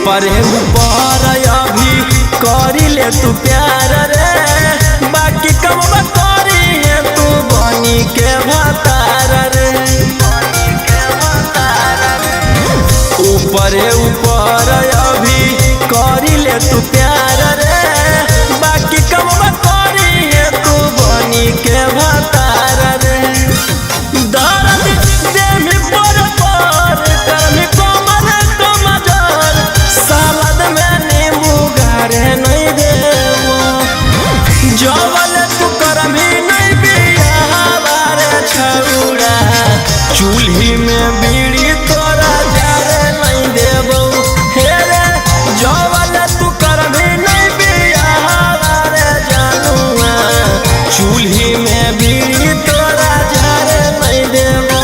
ऊपर अभी करी ले तू प्यार रे, बाकी कम करी तू बनी के भतार रे। ऊपर अभी करी ले तू प्यार रे, बाकी कम करी तू बनी के भतार रे। दर्द देह पर करमी कोमल कमजोर, सालद में नींबू गारे नहीं देवो। जवल तू करमी नहीं बियाह रे छौड़ा, चूल्ही में बीड़ी तोरा जारे नहीं देवो। हे रे जवल तू करमी नहीं बियाह रे जानुआ, चूल्ही में बीड़ी तोरा जारे नहीं देवो।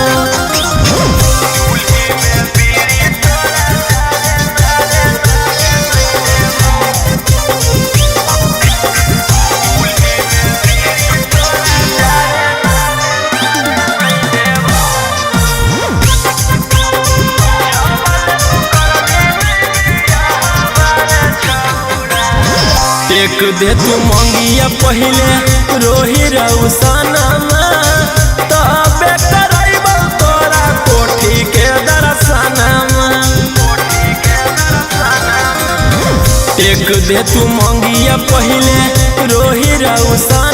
एक दे तू मंगिया पहले रोही रउसनमा, तबे करैबौ तोरा कोठी के दर्शनमा। एक दे तू मंगिया पहले रोही रउसनमा,